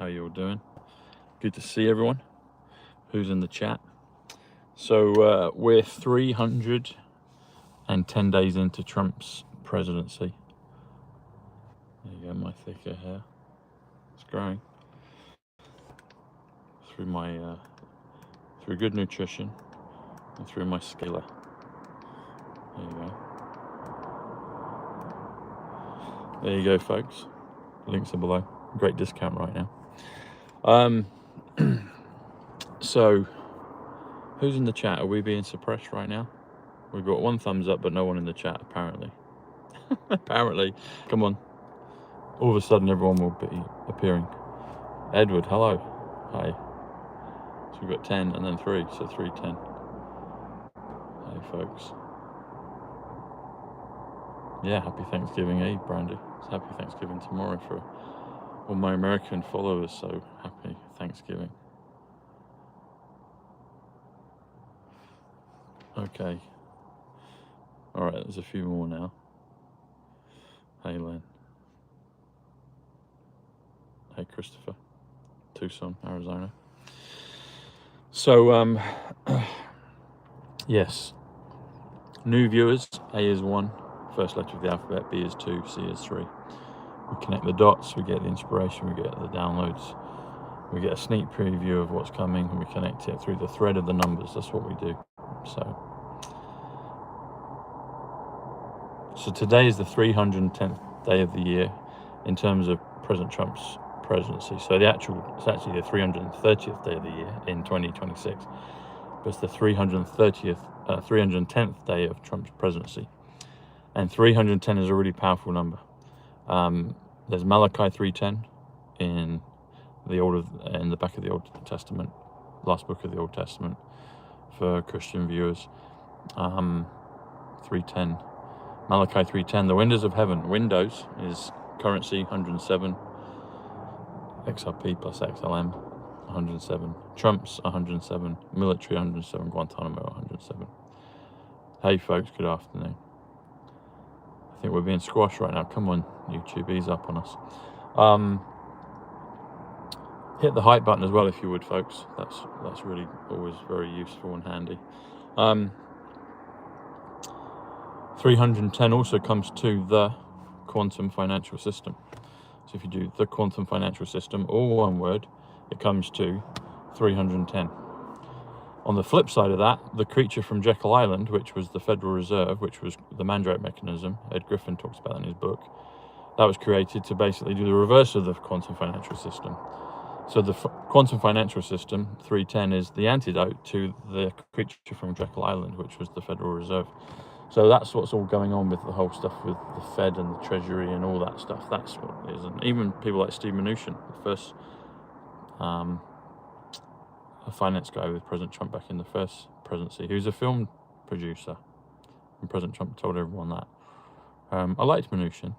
How you all doing? Good to see everyone who's in the chat. So we're 310 days into Trump's presidency. There you go, my thicker hair. It's growing through my through good nutrition and through my scalar. There you go. There you go, folks. Links are below. Great discount right now. So who's in the chat? Are we being suppressed right now? We've got one thumbs up, but no one in the chat, apparently. Apparently. Come on. All of a sudden, everyone will be appearing. Edward, hello. Hi. So we've got 10 and then 3, so 310. Hey, folks. Yeah, happy Thanksgiving Eve, Brandy. It's happy Thanksgiving tomorrow for all my American followers, so happy Thanksgiving. Okay. All right, there's a few more now. Hey, Len. Hey, Christopher. Tucson, Arizona. So, yes. New viewers, A is 1, first letter of the alphabet, B is 2, C is 3. We connect the dots, we get the inspiration, we get the downloads, we get a sneak preview of what's coming, and we connect it through the thread of the numbers. That's what we do. So today is the 310th day of the year in terms of President Trump's presidency. So it's actually the 330th day of the year in 2026. But it's the 310th day of Trump's presidency. And 310 is a really powerful number. There's Malachi 3:10 in the back of the Old Testament, last book of the Old Testament for Christian viewers. 3:10, Malachi 3:10. The windows of heaven. Windows is currency 107. XRP plus XLM 107. Trump's 107. Military 107. Guantanamo 107. Hey folks, good afternoon. I think we're being squashed right now. Come on, YouTube, ease up on us. Hit the hype button as well if you would, folks. That's really always very useful and handy. 310 also comes to the quantum financial system. So if you do the quantum financial system, all one word, it comes to 310. On the flip side of that, the creature from Jekyll Island, which was the Federal Reserve, which was the Mandrake mechanism, Ed Griffin talks about in his book, that was created to basically do the reverse of the quantum financial system. So the quantum financial system, 310, is the antidote to the creature from Jekyll Island, which was the Federal Reserve. So that's what's all going on with the whole stuff with the Fed and the Treasury and all that stuff. That's what it is. And even people like Steve Mnuchin, the first a finance guy with President Trump back in the first presidency, who's a film producer. And President Trump told everyone that. I liked Mnuchin.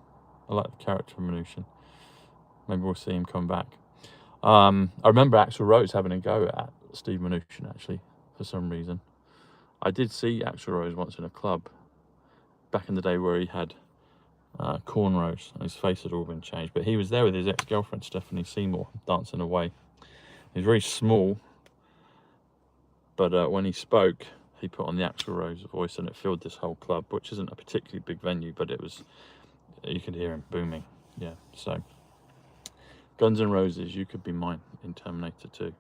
I like the character of Mnuchin. Maybe we'll see him come back. I remember Axl Rose having a go at Steve Mnuchin, actually, for some reason. I did see Axl Rose once in a club back in the day where he had cornrows and his face had all been changed. But he was there with his ex-girlfriend, Stephanie Seymour, dancing away. He was very small, but when he spoke, he put on the Axl Rose voice and it filled this whole club, which isn't a particularly big venue, but it was, you could hear him booming. Yeah, so Guns N' Roses, You Could Be Mine in Terminator 2.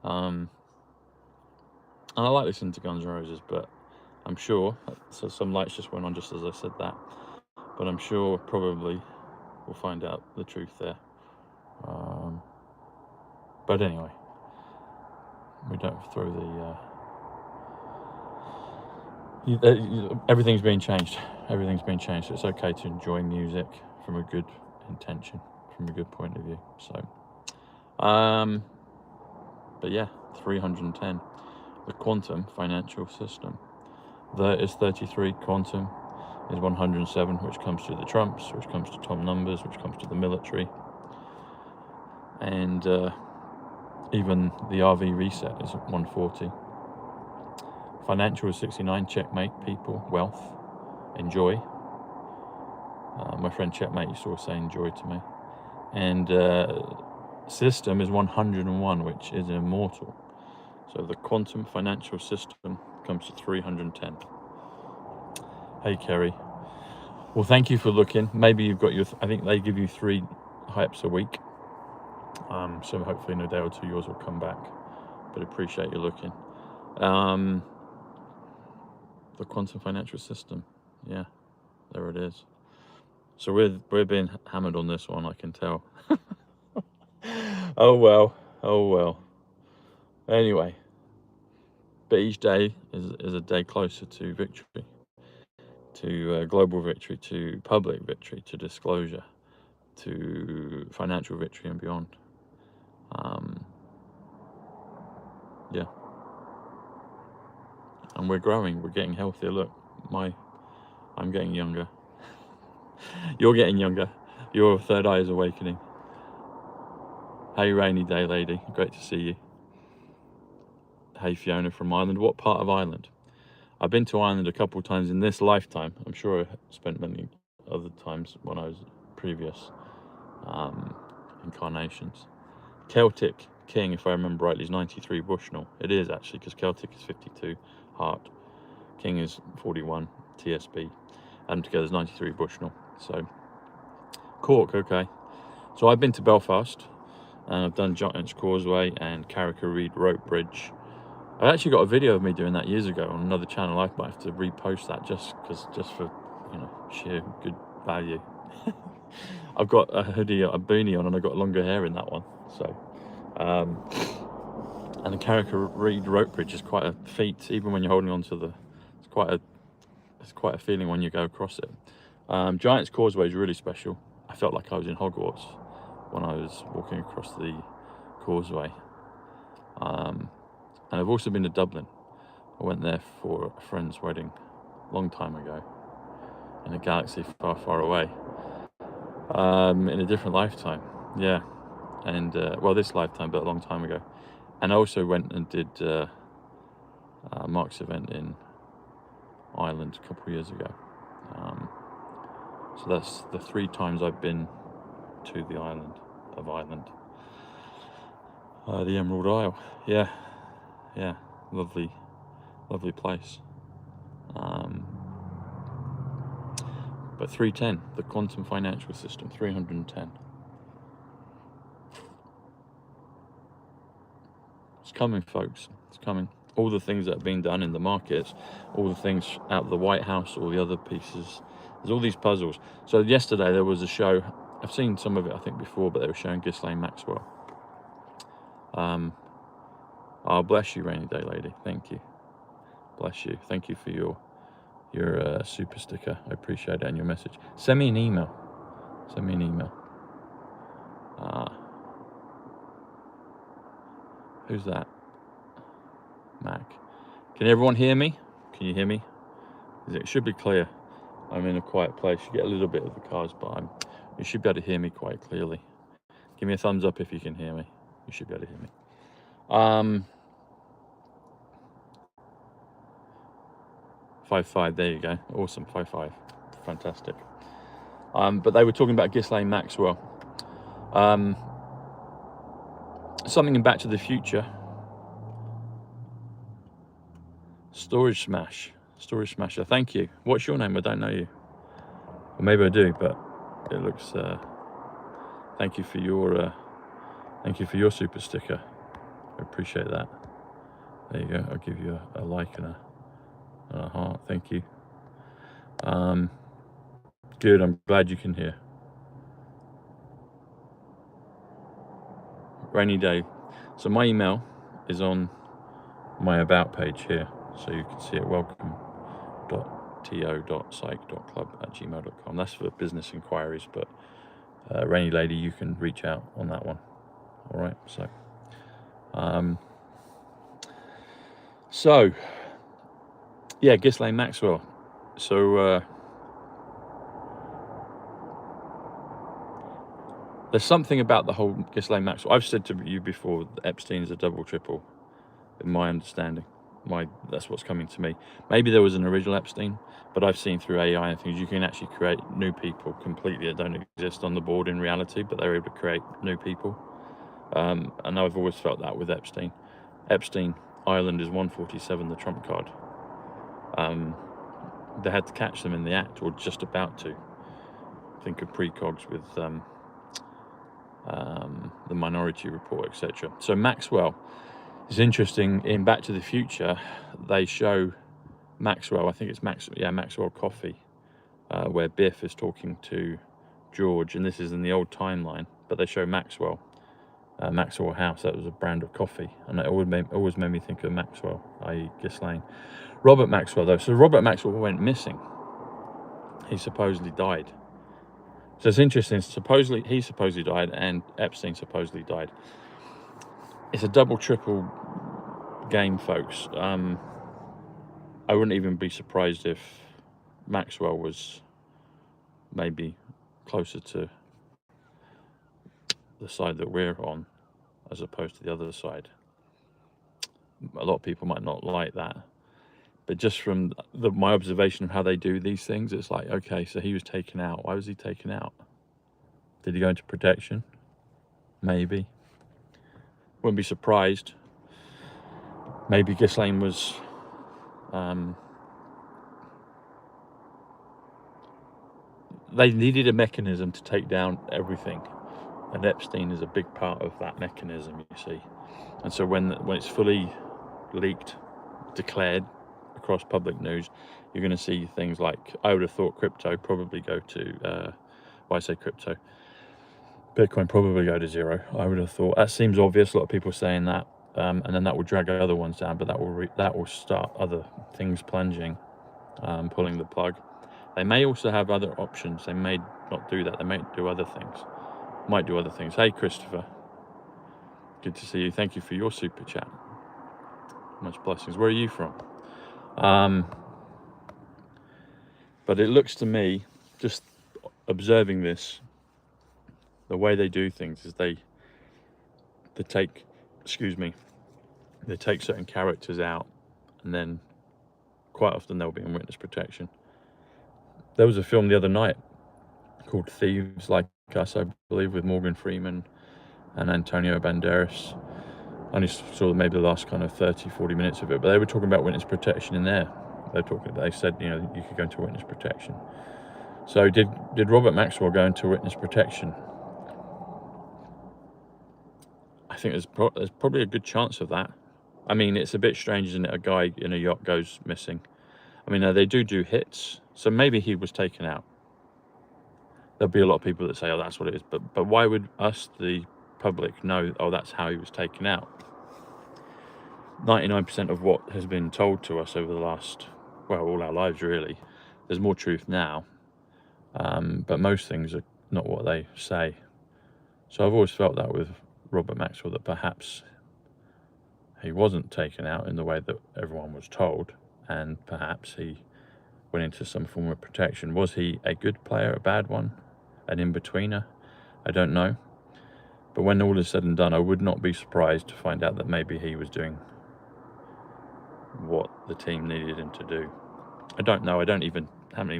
And I like listening to Guns N' Roses, but I'm sure, so some lights just went on just as I said that, but I'm sure probably we'll find out the truth there. But anyway, we don't throw everything's been changed. Everything's been changed. So it's okay to enjoy music from a good intention, from a good point of view. So, but yeah, 310. The quantum financial system. There is 33. Quantum is 107, which comes to the Trumps, which comes to Tom Numbers, which comes to the military. And even the RV reset is 140. Financial is 69. Checkmate, people, wealth, enjoy. My friend Checkmate used to always say enjoy to me. And system is 101, which is immortal. So the quantum financial system comes to 310. Hey, Kerry. Well, thank you for looking. Maybe you've got your, I think they give you 3 hypes a week. So hopefully in a day or two yours will come back. But appreciate you looking. The quantum financial system. Yeah, there it is. So we're being hammered on this one, I can tell. Oh well. Anyway, but each day is a day closer to victory, to global victory, to public victory, to disclosure, to financial victory and beyond. Yeah. And we're growing, we're getting healthier. Look, I'm getting younger. You're getting younger. Your third eye is awakening. Hey, rainy day lady, great to see you. Hey, Fiona from Ireland. What part of Ireland? I've been to Ireland a couple of times in this lifetime. I'm sure I spent many other times when I was previous incarnations. Celtic king, if I remember rightly, is 93 Bushnell. It is actually, because Celtic is 52 heart. King is 41 TSB. And together is 93 Bushnell. So, Cork, okay. So I've been to Belfast, and I've done Giant's Causeway and Carrick-a-Reed Rope Bridge. I actually got a video of me doing that years ago on another channel. I might have to repost that just for, you know, sheer good value. I've got a hoodie, a beanie on, and I've got longer hair in that one. So, and the Carrick-a-Reed Rope Bridge is quite a feat, even when you're holding on to the. It's quite a feeling when you go across it. Giant's Causeway is really special. I felt like I was in Hogwarts when I was walking across the causeway. And I've also been to Dublin. I went there for a friend's wedding a long time ago in a galaxy far, far away, in a different lifetime. Yeah, and well, this lifetime, but a long time ago. And I also went and did Mark's event in Ireland a couple of years ago. So that's the 3 times I've been to the island of Ireland. The Emerald Isle. Yeah, lovely place. But 310, the quantum financial system, 310. It's coming, folks. It's coming. All the things that have been done in the markets, all the things out of the White House, all the other pieces. There's all these puzzles. So yesterday there was a show. I've seen some of it, I think, before, but they were showing Ghislaine Maxwell. Oh, bless you, rainy day lady. Thank you. Bless you. Thank you for your super sticker. I appreciate it, and your message. Send me an email. Who's that? Mac. Can everyone hear me? Can you hear me? It should be clear. I'm in a quiet place. You get a little bit of the cars, but you should be able to hear me quite clearly. Give me a thumbs up if you can hear me. You should be able to hear me. 5-5, there you go. Awesome, 5-5. Fantastic. But they were talking about Ghislaine Maxwell. Something in Back to the Future. Storage Smasher, thank you. What's your name? I don't know you. Or maybe I do, but it looks, thank you for your super sticker. I appreciate that. There you go. I'll give you a like and a heart. Thank you. Good. I'm glad you can hear. Rainy day. So my email is on my about page here, so you can see it. welcome.to.psych.club@gmail.com. That's for business inquiries, but rainy lady, you can reach out on that one. All right. So yeah, Ghislaine Maxwell. So there's something about the whole Ghislaine Maxwell. I've said to you before that Epstein is a double triple, in my understanding. That's what's coming to me. Maybe there was an original Epstein, but I've seen through AI and things, you can actually create new people completely that don't exist on the board in reality, but they're able to create new people. And I've always felt that with Epstein. Epstein Island is 147, the trump card. They had to catch them in the act, or just about to. Think of precogs with the Minority Report, etc. So Maxwell is interesting. In Back to the Future, they show Maxwell, I think it's Maxwell Coffee, where Biff is talking to George, and this is in the old timeline, but they show Maxwell House. That was a brand of coffee, and it always made me think of Maxwell, i.e. Ghislaine. Robert Maxwell, though. So Robert Maxwell went missing. He supposedly died. So it's interesting. He supposedly died, and Epstein supposedly died. It's a double, triple game, folks. I wouldn't even be surprised if Maxwell was maybe closer to the side that we're on as opposed to the other side. A lot of people might not like that, but just from my observation of how they do these things, it's like, okay, so he was taken out. Why was he taken out? Did he go into protection? Maybe. Wouldn't be surprised. Maybe Ghislaine was they needed a mechanism to take down everything, and Epstein is a big part of that mechanism, you see. And so when it's fully leaked, declared across public news, you're going to see things like, I would have thought crypto probably go to I say crypto, Bitcoin probably go to zero. I would have thought. That seems obvious. A lot of people saying that, and then that will drag other ones down, but that will start other things plunging, pulling the plug. They may also have other options. They may not do that. They may do other things. Might do other things. Hey, Christopher. Good to see you. Thank you for your super chat. Much blessings. Where are you from? But it looks to me, just observing this, the way they do things is they take certain characters out, and then quite often they'll be in witness protection. There was a film the other night called Thieves Like Us, I believe, with Morgan Freeman and Antonio Banderas. I only saw maybe the last kind of 30-40 minutes of it, but they were talking about witness protection in there. They said, you know, you could go into witness protection. So did Robert Maxwell go into witness protection? I think there's probably a good chance of that. I mean, it's a bit strange, isn't it? A guy in a yacht goes missing. I mean, they do hits, so maybe he was taken out. There'll be a lot of people that say, oh, that's what it is. But why would us, the public, know, oh, that's how he was taken out? 99% of what has been told to us over the last, all our lives, really. There's more truth now, but most things are not what they say. So I've always felt that with Robert Maxwell, that perhaps he wasn't taken out in the way that everyone was told, and perhaps he went into some form of protection. Was he a good player, a bad one, an in-betweener? I don't know. But when all is said and done, I would not be surprised to find out that maybe he was doing what the team needed him to do. I don't know. Haven't even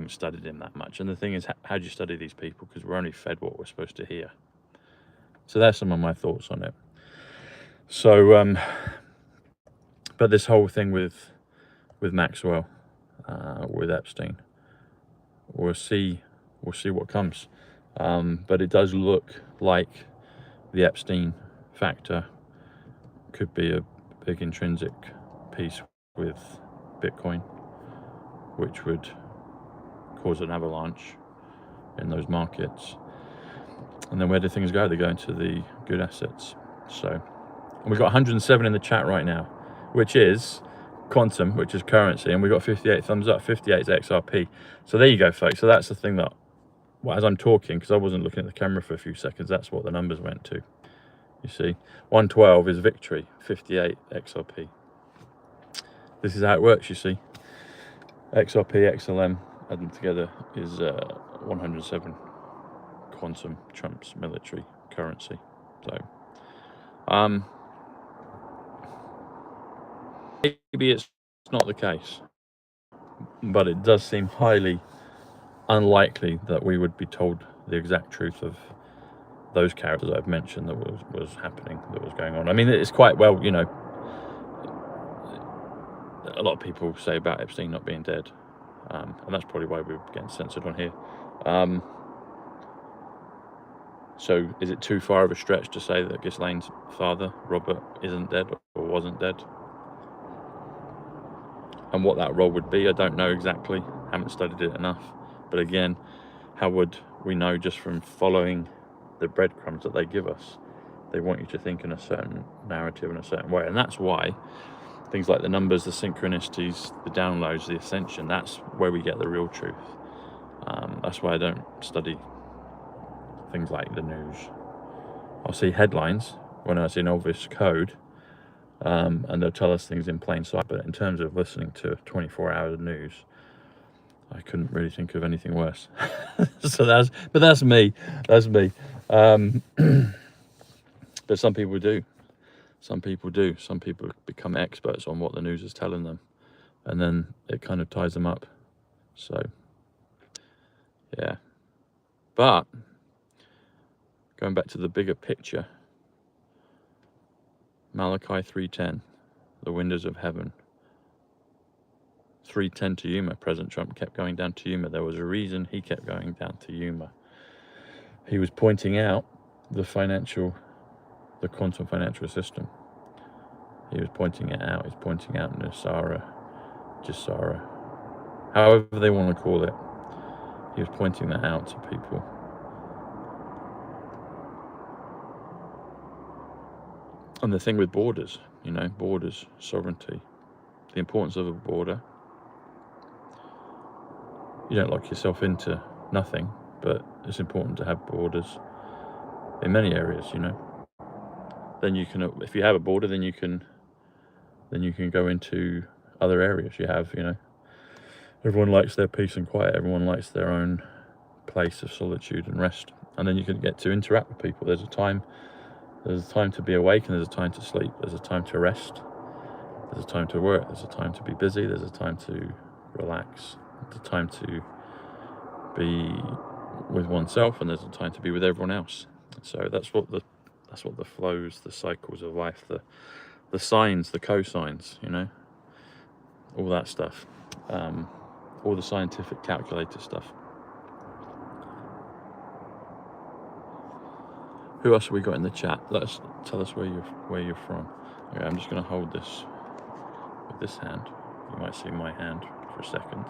studied him that much. And the thing is, how do you study these people? Because we're only fed what we're supposed to hear. So that's some of my thoughts on it. So, but this whole thing with Maxwell, with Epstein, we'll see what comes. But it does look like the Epstein factor could be a big intrinsic piece with Bitcoin, which would cause an avalanche in those markets. And then where do things go? They go into the good assets. So, and we've got 107 in the chat right now, which is quantum, which is currency, and we've got 58 thumbs up. 58 is XRP. So there you go, folks. So that's the thing that, as I'm talking, because I wasn't looking at the camera for a few seconds, that's what the numbers went to. You see, 112 is victory, 58 XRP. This is how it works, you see. XRP, XLM, add them together is 107. Quantum trumps military currency. So, maybe it's not the case, but it does seem highly unlikely that we would be told the exact truth of those characters I've mentioned that was happening, that was going on. I mean, it's quite well, you know, a lot of people say about Epstein not being dead, and that's probably why we're getting censored on here. So is it too far of a stretch to say that Ghislaine's father, Robert, isn't dead or wasn't dead? And what that role would be, I don't know exactly. Haven't studied it enough. But again, how would we know just from following the breadcrumbs that they give us? They want you to think in a certain narrative in a certain way. And that's why things like the numbers, the synchronicities, the downloads, the ascension, that's where we get the real truth. That's why I don't study things like the news. I'll see headlines when I see novice code, and they'll tell us things in plain sight. But in terms of listening to 24-hour news, I couldn't really think of anything worse. So that's me. That's me. But some people do. Some people do. Some people become experts on what the news is telling them, and then it kind of ties them up. So, yeah. But going back to the bigger picture, Malachi 3:10, the windows of heaven. 3:10 to Yuma. President Trump kept going down to Yuma. There was a reason he kept going down to Yuma. He was pointing out the quantum financial system. He was pointing it out. He's pointing out Nasara, Jisara, however they want to call it. He was pointing that out to people. And the thing with borders, you know, borders, sovereignty, the importance of a border. You don't lock yourself into nothing, but it's important to have borders in many areas, you know. Then you can, if you have a border, then you can go into other areas. You have, you know, everyone likes their peace and quiet. Everyone likes their own place of solitude and rest. And then you can get to interact with people. There's a time to be awake, and there's a time to sleep. There's a time to rest. There's a time to work. There's a time to be busy. There's a time to relax. There's a time to be with oneself, and there's a time to be with everyone else. So that's what the flows, the cycles of life, the signs, the cosigns, you know, all that stuff, all the scientific calculator stuff. Who else have we got in the chat? Tell us where you're from. Okay, I'm just going to hold this with this hand. You might see my hand for a second.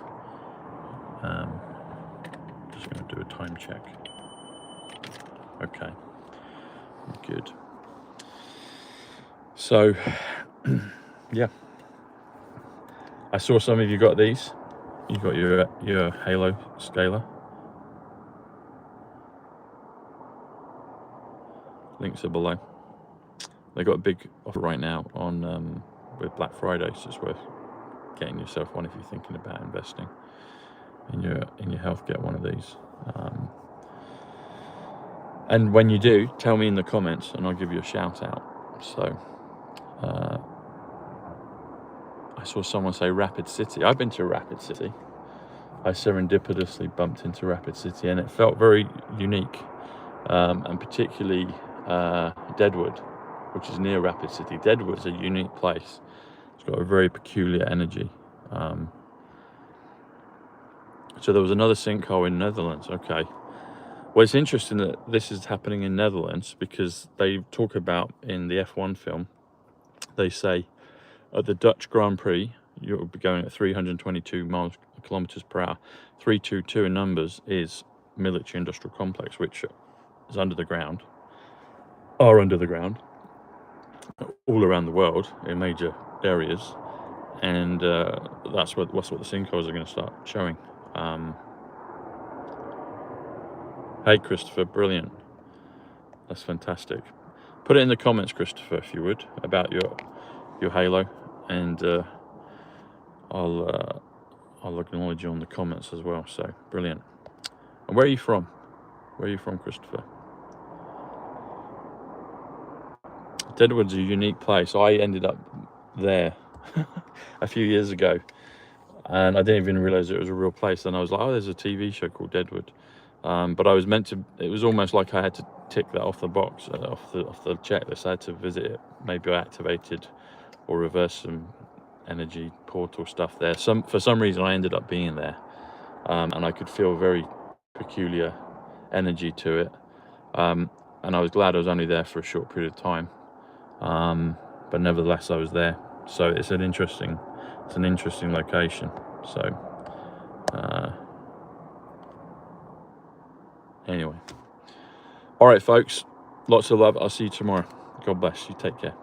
Just going to do a time check. Okay, good. So, yeah, I saw some of you got these. You got your Halo scalar. Links are below. They got a big offer right now on with Black Friday, so it's worth getting yourself one if you're thinking about investing in your health. Get one of these. And when you do, tell me in the comments, and I'll give you a shout out. So, I saw someone say Rapid City. I've been to Rapid City. I serendipitously bumped into Rapid City, and it felt very unique, and particularly Deadwood, which is near Rapid City. Deadwood's a unique place. It's got a very peculiar energy. So there was another sinkhole in Netherlands. Okay. Well, it's interesting that this is happening in Netherlands, because they talk about in the F1 film, they say at the Dutch Grand Prix, you'll be going at 322 kilometers per hour. 322 in numbers is military industrial complex, which is under the ground, all around the world in major areas. And that's what the sinkholes are going to start showing. Hey, Christopher, brilliant. That's fantastic. Put it in the comments, Christopher, if you would, about your Halo, and I'll acknowledge you on the comments as well. So brilliant. And where are you from? Where are you from, Christopher? Deadwood's a unique place. I ended up there a few years ago, and I didn't even realize it was a real place. And I was like, oh, there's a TV show called Deadwood. But I was meant to, it was almost like I had to tick that off the box, off the checklist. I had to visit it. Maybe I activated or reversed some energy portal stuff there. For some reason I ended up being there, and I could feel very peculiar energy to it, and I was glad I was only there for a short period of time, but nevertheless I was there. So it's an interesting location. So anyway, all right folks, lots of love. I'll see you tomorrow. God bless you. Take care.